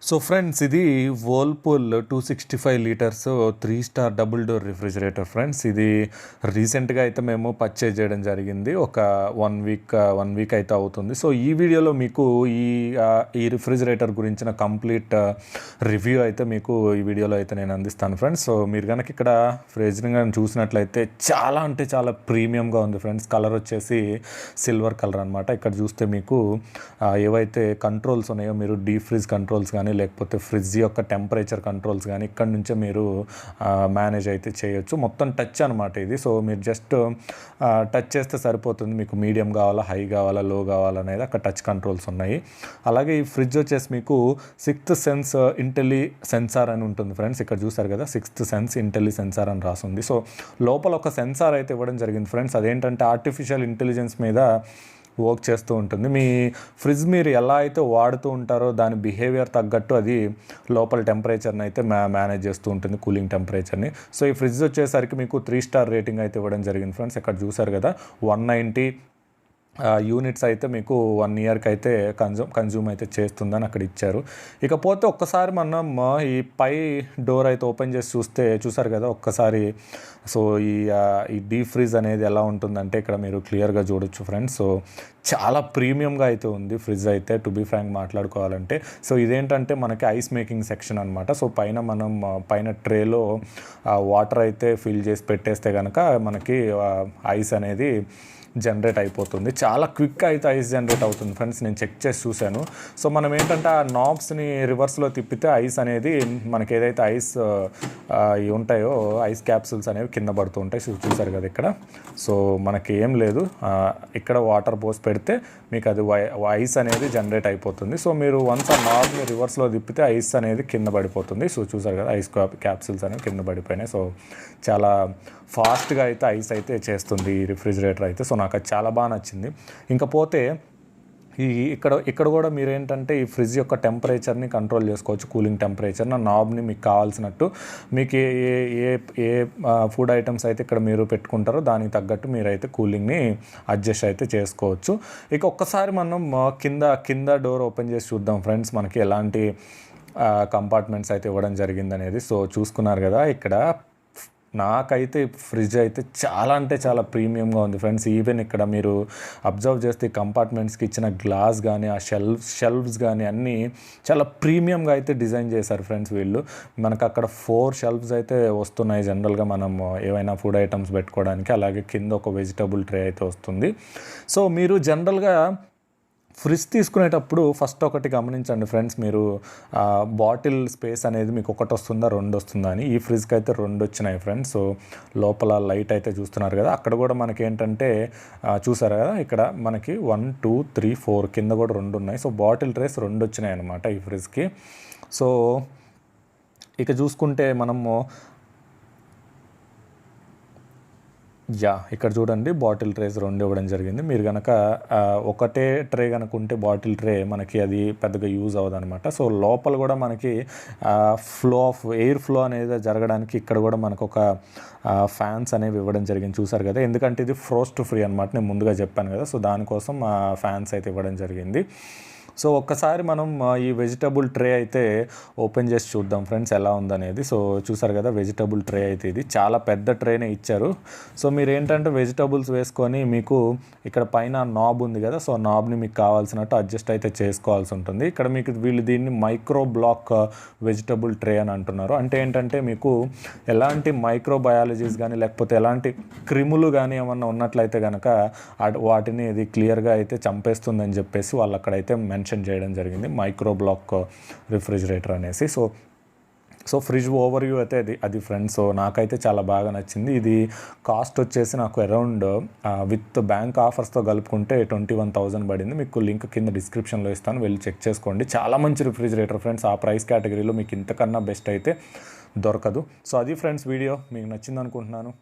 So friends, ఇది Whirlpool 265 litres 3 star double door refrigerator friends. ఇది రీసెంట్గా అయితే మేము పర్చేజ్ చేయడం జరిగింది. ఒక వన్ వీక్ అయితే అవుతుంది. సో ఈ వీడియోలో మీకు ఈ రిఫ్రిజిరేటర్ గురించిన కంప్లీట్ రివ్యూ అయితే మీకు ఈ వీడియోలో అయితే నేను అందిస్తాను ఫ్రెండ్స్. సో మీరు కనుక ఇక్కడ ఫ్రిడ్జ్ని చూసినట్లయితే చాలా అంటే చాలా ప్రీమియంగా ఉంది ఫ్రెండ్స్. కలర్ వచ్చేసి సిల్వర్ కలర్ అనమాట. ఇక్కడ చూస్తే మీకు ఏవైతే కంట్రోల్స్ ఉన్నాయో, మీరు డీప్ ఫ్రిజ్ కంట్రోల్స్ కానీ లేకపోతే ఫ్రిడ్జ్ యొక్క టెంపరేచర్ కంట్రోల్స్ కానీ ఇక్కడ నుంచే మీరు మేనేజ్ అయితే చేయొచ్చు. మొత్తం టచ్ అనమాట ఇది. సో మీరు జస్ట్ టచ్ చేస్తే సరిపోతుంది. మీకు మీడియం కావాలా, హై కావాలా, లో కావాలా అనేది అక్కడ టచ్ కంట్రోల్స్ ఉన్నాయి. అలాగే ఈ ఫ్రిడ్జ్ వచ్చేసి మీకు 6th సెన్స్ ఇంటెలి సెన్సార్ అని ఉంటుంది ఫ్రెండ్స్. ఇక్కడ చూసారు కదా, 6th సెన్స్ ఇంటెలి సెన్సార్ అని రాసింది. సో లోపల ఒక సెన్సార్ అయితే ఇవ్వడం జరిగింది ఫ్రెండ్స్. అదేంటంటే ఆర్టిఫిషియల్ ఇంటెలిజెన్స్ మీద వర్క్ చేస్తూ ఉంటుంది. మీ ఫ్రిడ్జ్ మీరు ఎలా అయితే వాడుతూ ఉంటారో దాని బిహేవియర్ తగ్గట్టు అది లోపల టెంపరేచర్ని అయితే మేనేజ్ చేస్తూ ఉంటుంది, కూలింగ్ టెంపరేచర్ని. సో ఈ ఫ్రిడ్జ్ వచ్చేసరికి మీకు 3 స్టార్ రేటింగ్ అయితే ఇవ్వడం జరిగింది ఫ్రెండ్స్. ఇక్కడ చూసారు కదా, 190 యూనిట్స్ అయితే మీకు 1 ఇయర్కి అయితే కన్జ్యూమ్ అయితే చేస్తుందని అక్కడ ఇచ్చారు. ఇకపోతే ఒక్కసారి మనం ఈ పై డోర్ అయితే ఓపెన్ చేసి చూసారు కదా ఒక్కసారి. సో ఈ డీప్ ఫ్రిజ్ అనేది ఎలా ఉంటుందంటే ఇక్కడ మీరు క్లియర్గా చూడొచ్చు ఫ్రెండ్స్. సో చాలా ప్రీమియంగా అయితే ఉంది ఫ్రిడ్జ్ అయితే, టు బీ ఫ్రాంక్ మాట్లాడుకోవాలంటే. సో ఇదేంటంటే మనకి ఐస్ మేకింగ్ సెక్షన్ అనమాట. సో పైన ట్రేలో వాటర్ అయితే ఫిల్ చేసి పెట్టేస్తే కనుక మనకి ఐస్ అనేది జనరేట్ అయిపోతుంది. చాలా క్విక్గా అయితే ఐస్ జనరేట్ అవుతుంది ఫ్రెండ్స్. నేను చెక్ చేసి చూశాను. సో మనం ఏంటంటే ఆ నాబ్స్ని రివర్స్లో తిప్పితే ఐస్ అనేది మనకి ఏదైతే ఐస్ ఉంటాయో ఐస్ క్యాప్సూల్స్ అనేవి కింద పడుతూ ఉంటాయి. చూసారు కదా ఇక్కడ. సో మనకి ఏం లేదు, ఇక్కడ వాటర్ పోసి పెడితే మీకు అది ఐస్ అనేది జనరేట్ అయిపోతుంది. సో మీరు వన్స్ ఆ నాబ్ని రివర్స్లో తిప్పితే ఐస్ అనేది కింద పడిపోతుంది. సో చూసారు కదా, ఐస్ క్యాప్సూల్స్ అనేవి కింద పడిపోయినాయి. సో చాలా ఫాస్ట్గా అయితే ఐస్ అయితే చేస్తుంది ఈ రిఫ్రిజిరేటర్ అయితే. సో నాకు అది చాలా బాగా నచ్చింది. ఇంకపోతే ఇక్కడ కూడా మీరు ఏంటంటే ఈ ఫ్రిడ్జ్ యొక్క టెంపరేచర్ని కంట్రోల్ చేసుకోవచ్చు, కూలింగ్ టెంపరేచర్. నాబ్ని మీకు కావాల్సినట్టు మీకు ఏ ఫుడ్ ఐటమ్స్ అయితే ఇక్కడ మీరు పెట్టుకుంటారో దానికి తగ్గట్టు మీరైతే కూలింగ్ని అడ్జస్ట్ అయితే చేసుకోవచ్చు. ఇక ఒక్కసారి మనం కింద డోర్ ఓపెన్ చేసి చూద్దాం ఫ్రెండ్స్, మనకి ఎలాంటి కంపార్ట్మెంట్స్ అయితే ఇవ్వడం జరిగిందనేది. సో చూసుకున్నారు కదా, ఇక్కడ నాకైతే ఫ్రిడ్జ్ అయితే చాలా అంటే చాలా ప్రీమియంగా ఉంది ఫ్రెండ్స్. ఈవెన్ ఇక్కడ మీరు అబ్జర్వ్ చేస్తే కంపార్ట్మెంట్స్కి ఇచ్చిన గ్లాస్ కానీ ఆ షెల్ఫ్స్ కానీ అన్నీ చాలా ప్రీమియంగా అయితే డిజైన్ చేశారు ఫ్రెండ్స్ వీళ్ళు. మనకు అక్కడ 4 షెల్ఫ్స్ అయితే వస్తున్నాయి జనరల్గా మనం ఏవైనా ఫుడ్ ఐటమ్స్ పెట్టుకోవడానికి. అలాగే కింద ఒక వెజిటబుల్ ట్రే అయితే వస్తుంది. సో మీరు జనరల్గా ఫ్రిడ్జ్ తీసుకునేటప్పుడు ఫస్ట్ ఒకటి గమనించండి ఫ్రెండ్స్, మీరు బాటిల్ స్పేస్ అనేది మీకు ఒకటి వస్తుందా 2 వస్తుందా అని. ఈ ఫ్రిడ్జ్కి అయితే 2 వచ్చినాయి ఫ్రెండ్స్. సో లోపల లైట్ అయితే చూస్తున్నారు కదా, అక్కడ కూడా మనకి ఏంటంటే చూసారు కదా, ఇక్కడ మనకి 1 2 3 4 కింద కూడా 2 ఉన్నాయి. సో బాటిల్ ట్రేస్ 2 వచ్చినాయి అనమాట ఈ ఫ్రిడ్జ్కి. సో ఇక చూసుకుంటే మనము ఇక్కడ చూడండి, బాటిల్ ట్రేస్ 2 ఇవ్వడం జరిగింది. మీరు కనుక ఒకటే ట్రే కనుక ఉంటే బాటిల్ ట్రే మనకి అది పెద్దగా యూజ్ అవ్వదు అనమాట. సో లోపల కూడా మనకి ఎయిర్ ఫ్లో అనేది జరగడానికి ఇక్కడ కూడా మనకు ఒక ఫ్యాన్స్ అనేవి ఇవ్వడం జరిగింది. చూసారు కదా, ఎందుకంటే ఇది ఫ్రోస్ట్ ఫ్రీ అనమాట, నేను ముందుగా చెప్పాను కదా. సో దానికోసం ఫ్యాన్స్ అయితే ఇవ్వడం జరిగింది. సో ఒక్కసారి మనం ఈ వెజిటబుల్ ట్రే అయితే ఓపెన్ చేసి చూద్దాం ఫ్రెండ్స్ ఎలా ఉందనేది. సో చూసారు కదా, వెజిటబుల్ ట్రే అయితే ఇది చాలా పెద్ద ట్రేనే ఇచ్చారు. సో మీరు ఏంటంటే వెజిటబుల్స్ వేసుకొని మీకు ఇక్కడ పైన నాబ్ ఉంది కదా, సో నాబ్ని మీకు కావాల్సినట్టు అడ్జస్ట్ అయితే చేసుకోవాల్సి ఉంటుంది. ఇక్కడ మీకు వీళ్ళు దీన్ని మైక్రో బ్లాక్ వెజిటబుల్ ట్రే అని అంటున్నారు. అంటే ఏంటంటే మీకు ఎలాంటి మైక్రోబయాలజీస్ కానీ లేకపోతే ఎలాంటి క్రిములు కానీ ఏమన్నా ఉన్నట్లయితే కనుక వాటిని ఇది క్లియర్గా అయితే చంపేస్తుందని చెప్పేసి వాళ్ళు అక్కడైతే మెన్షన్ చేయడం జరిగింది, మైక్రో బ్లాక్ రిఫ్రిజిరేటర్ అనేసి. సో ఫ్రిడ్జ్ ఓవర్వ్యూ అయితే అది ఫ్రెండ్స్. సో నాకైతే చాలా బాగా నచ్చింది. ఇది కాస్ట్ వచ్చేసి నాకు అరౌండ్ విత్ బ్యాంక్ ఆఫర్స్తో కలుపుకుంటే 21,000 పడింది. మీకు లింక్ కింద డిస్క్రిప్షన్లో ఇస్తాను, వెళ్ళి చెక్ చేసుకోండి. చాలా మంచి రిఫ్రిజిరేటర్ ఫ్రెండ్స్. ఆ ప్రైస్ కేటగిరీలో మీకు ఇంతకన్నా బెస్ట్ అయితే దొరకదు. సో అది ఫ్రెండ్స్ వీడియో, మీకు నచ్చింది అనుకుంటున్నాను.